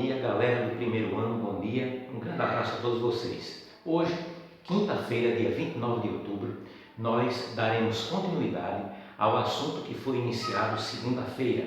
dia, galera do primeiro ano, bom dia. Um grande abraço a todos vocês. Hoje, quinta-feira, dia 29 de outubro, nós daremos continuidade ao assunto que foi iniciado segunda-feira,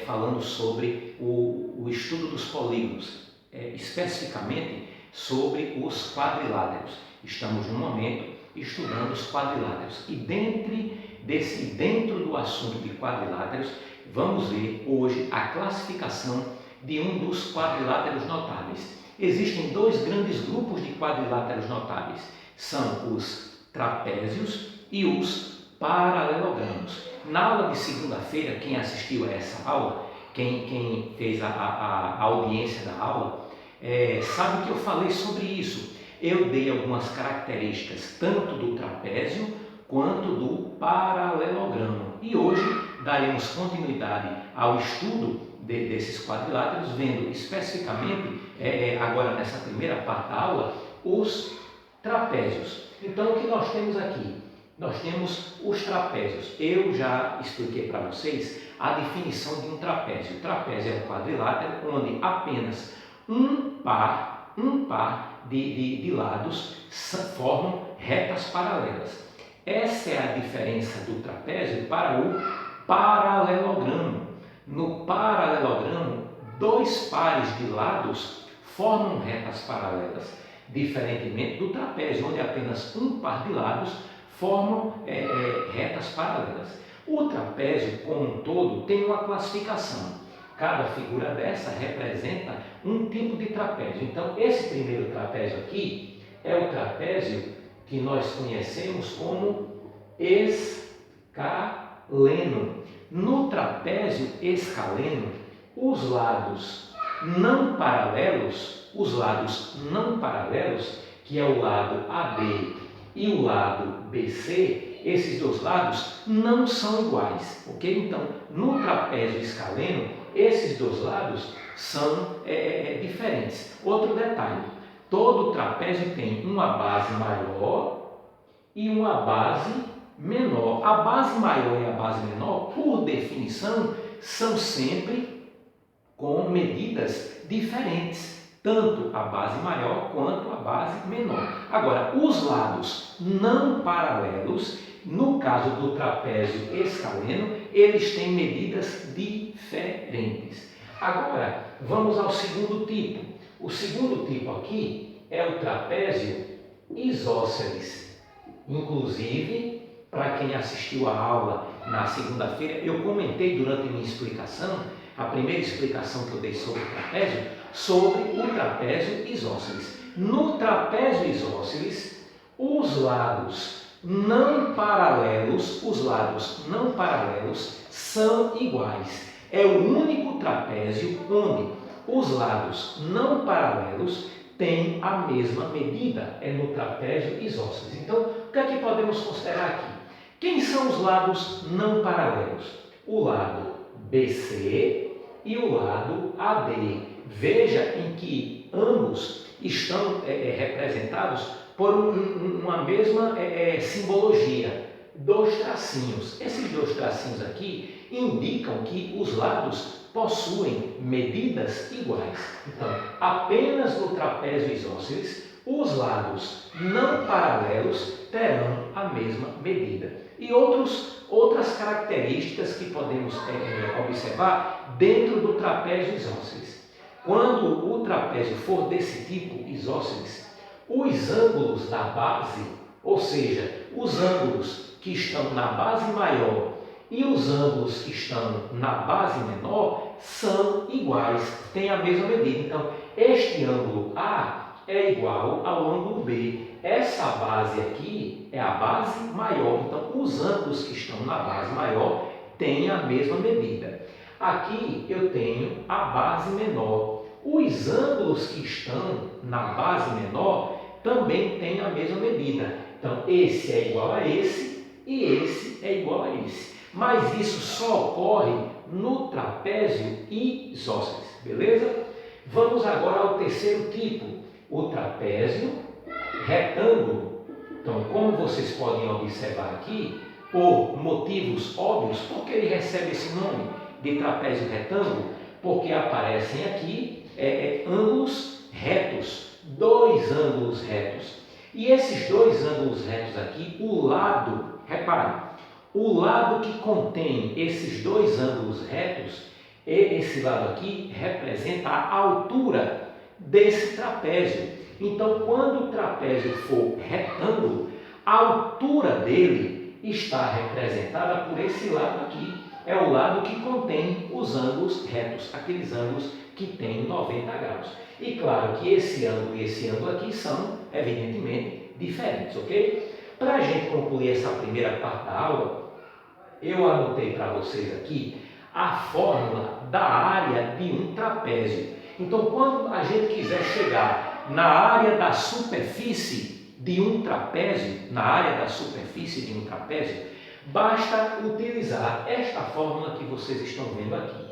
falando sobre o estudo dos polígonos, especificamente sobre os quadriláteros. Estamos, no momento, estudando os quadriláteros e dentro do assunto de quadriláteros, vamos ver hoje a classificação de um dos quadriláteros notáveis. Existem dois grandes grupos de quadriláteros notáveis, são os trapézios e os paralelogramos. Na aula de segunda-feira, quem assistiu a essa aula, quem fez a audiência da aula, sabe que eu falei sobre isso. Eu dei algumas características tanto do trapézio quanto do paralelogramo. E hoje daremos continuidade ao estudo desses quadriláteros, vendo especificamente, agora nessa primeira parte da aula, os trapézios. Então, o que nós temos aqui? Nós temos os trapézios. Eu já expliquei para vocês a definição de um trapézio. O trapézio é um quadrilátero onde apenas um par de lados formam retas paralelas. Essa é a diferença do trapézio para o paralelogramo. No paralelogramo, dois pares de lados formam retas paralelas, diferentemente do trapézio, onde apenas um par de lados formam retas paralelas. O trapézio, como um todo, tem uma classificação. Cada figura dessa representa um tipo de trapézio. Então, esse primeiro trapézio aqui é o trapézio que nós conhecemos como escaleno. No trapézio escaleno, os lados não paralelos, que é o lado AD e o lado BC, esses dois lados não são iguais, ok? Então, no trapézio escaleno, esses dois lados são diferentes. Outro detalhe, todo trapézio tem uma base maior e uma base menor. A base maior e a base menor, por definição, são sempre com medidas diferentes, tanto a base maior quanto a base menor. Agora, os lados não paralelos, no caso do trapézio escaleno, eles têm medidas diferentes. Agora, vamos ao segundo tipo. O segundo tipo aqui é o trapézio isósceles. Inclusive, para quem assistiu a aula na segunda-feira, eu comentei durante a minha explicação, a primeira explicação que eu dei sobre o trapézio, sobre o trapézio isósceles. No trapézio isósceles, os lados não paralelos são iguais. É o único trapézio onde os lados não paralelos têm a mesma medida, é no trapézio isósceles. Então, o que é que podemos considerar aqui? Quem são os lados não paralelos? O lado BC e o lado AD. Veja em que ambos estão representados por uma mesma simbologia, dois tracinhos. Esses dois tracinhos aqui indicam que os lados possuem medidas iguais. Então, apenas no trapézio isósceles, os lados não paralelos terão a mesma medida. E outras características que podemos observar dentro do trapézio isósceles. Quando o trapézio for desse tipo isósceles, os ângulos da base, ou seja, os ângulos que estão na base maior e os ângulos que estão na base menor são iguais, têm a mesma medida. Então, este ângulo A é igual ao ângulo B. Essa base aqui é a base maior, então os ângulos que estão na base maior têm a mesma medida. Aqui eu tenho a base menor. Os ângulos que estão na base menor também têm a mesma medida. Então, esse é igual a esse e esse é igual a esse. Mas isso só ocorre no trapézio isósceles, beleza? Vamos agora ao terceiro tipo, o trapézio retângulo. Então, como vocês podem observar aqui, por motivos óbvios, porque ele recebe esse nome de trapézio retângulo? Porque aparecem aqui ângulos retos, dois ângulos retos. E esses dois ângulos retos aqui, o lado, repare, o lado que contém esses dois ângulos retos, esse lado aqui representa a altura desse trapézio. Então, quando o trapézio for retângulo, a altura dele está representada por esse lado aqui. É o lado que contém os ângulos retos, aqueles ângulos que têm 90 graus. E claro que esse ângulo e esse ângulo aqui são, evidentemente, diferentes, ok? Para a gente concluir essa primeira parte da aula, eu anotei para vocês aqui a fórmula da área de um trapézio. Então, quando a gente quiser chegar na área da superfície de um trapézio, basta utilizar esta fórmula que vocês estão vendo aqui.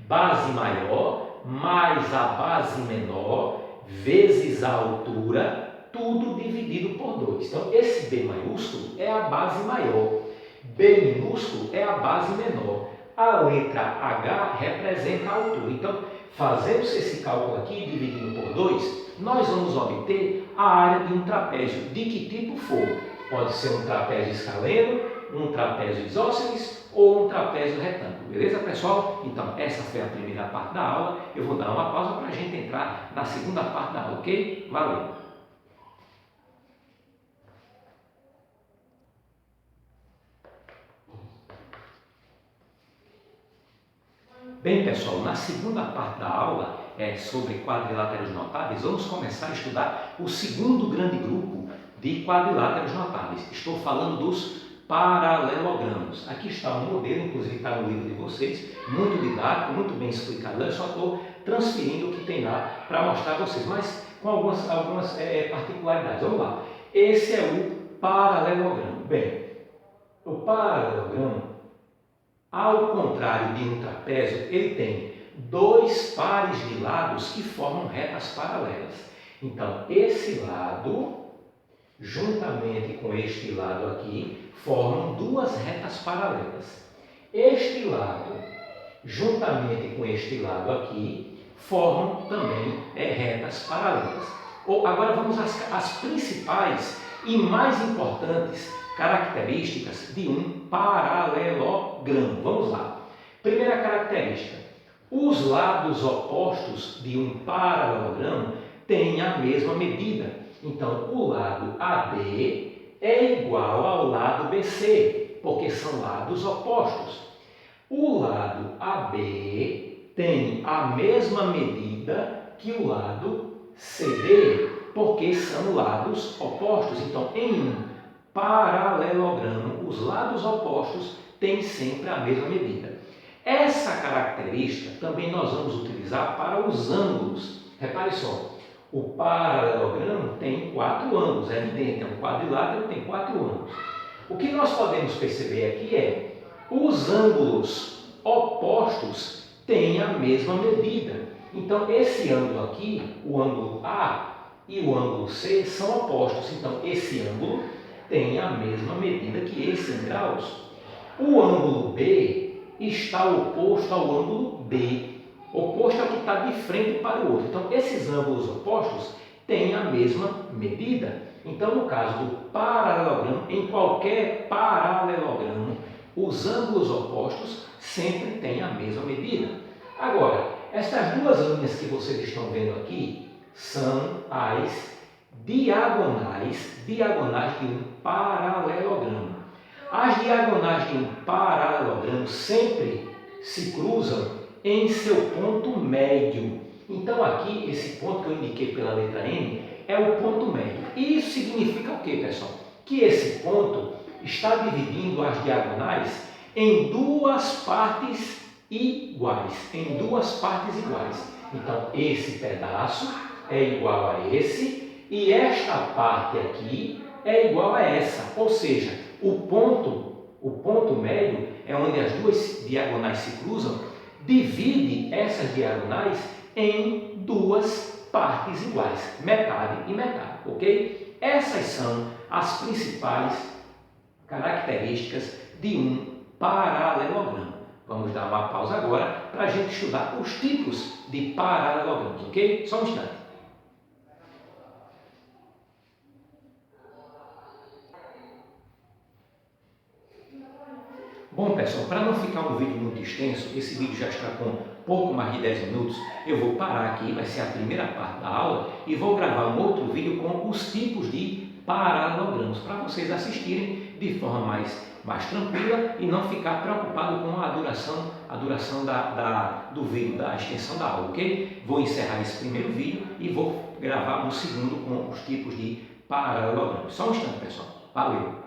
Base maior mais a base menor vezes a altura, tudo dividido por 2. Então, esse B maiúsculo é a base maior, B minúsculo é a base menor. A letra H representa a altura. Então, fazendo-se esse cálculo aqui, dividindo por 2, nós vamos obter a área de um trapézio, de que tipo for. Pode ser um trapézio escaleno, um trapézio isósceles ou um trapézio retângulo. Beleza, pessoal? Então, essa foi a primeira parte da aula. Eu vou dar uma pausa para a gente entrar na segunda parte da aula, ok? Valeu! Bem, pessoal, na segunda parte da aula, sobre quadriláteros notáveis, vamos começar a estudar o segundo grande grupo de quadriláteros notáveis. Estou falando dos paralelogramos. Aqui está um modelo, inclusive está no livro de vocês, muito didático, muito bem explicado. Eu só estou transferindo o que tem lá para mostrar a vocês, mas com algumas particularidades. Vamos lá. Esse é o paralelogramo. Bem, o paralelogramo, ao contrário de um trapézio, ele tem dois pares de lados que formam retas paralelas. Então, esse lado, juntamente com este lado aqui, formam duas retas paralelas. Este lado, juntamente com este lado aqui, formam também retas paralelas. Agora vamos às principais e mais importantes características de um paralelogramo. Vamos lá. Primeira característica: os lados opostos de um paralelogramo têm a mesma medida. Então, o lado AD é igual ao lado BC, porque são lados opostos. O lado AB tem a mesma medida que o lado CD, porque são lados opostos. Então, em um paralelogramo, os lados opostos têm sempre a mesma medida. Essa característica também nós vamos utilizar para os ângulos. Repare só, o paralelogramo tem 4 ângulos, é evidente, é um quadrilátero, tem 4 ângulos. O que nós podemos perceber aqui é os ângulos opostos têm a mesma medida. Então, esse ângulo aqui, o ângulo A e o ângulo C são opostos. Então, esse ângulo tem a mesma medida que esse em graus. O ângulo B está oposto ao ângulo D. Oposto ao que está de frente para o outro. Então, esses ângulos opostos têm a mesma medida. Então, no caso do paralelogramo, em qualquer paralelogramo, os ângulos opostos sempre têm a mesma medida. Agora, estas duas linhas que vocês estão vendo aqui são as diagonais de um paralelogramo. As diagonais de um paralelogramo sempre se cruzam em seu ponto médio. Então, aqui, esse ponto que eu indiquei pela letra M é o ponto médio. E isso significa o quê, pessoal? Que esse ponto está dividindo as diagonais em duas partes iguais. Então, esse pedaço é igual a esse e esta parte aqui é igual a essa. Ou seja, o ponto médio é onde as duas diagonais se cruzam, divide essas diagonais em duas partes iguais, metade e metade, ok? Essas são as principais características de um paralelogramo. Vamos dar uma pausa agora para a gente estudar os tipos de paralelogramos, ok? Só um instante. Bom, pessoal, para não ficar um vídeo muito extenso, esse vídeo já está com pouco mais de 10 minutos, eu vou parar aqui, vai ser a primeira parte da aula, e vou gravar um outro vídeo com os tipos de paralelogramos, para vocês assistirem de forma mais tranquila e não ficar preocupado com a duração do vídeo, da extensão da aula, ok? Vou encerrar esse primeiro vídeo e vou gravar um segundo com os tipos de paralelogramos. Só um instante, pessoal. Valeu!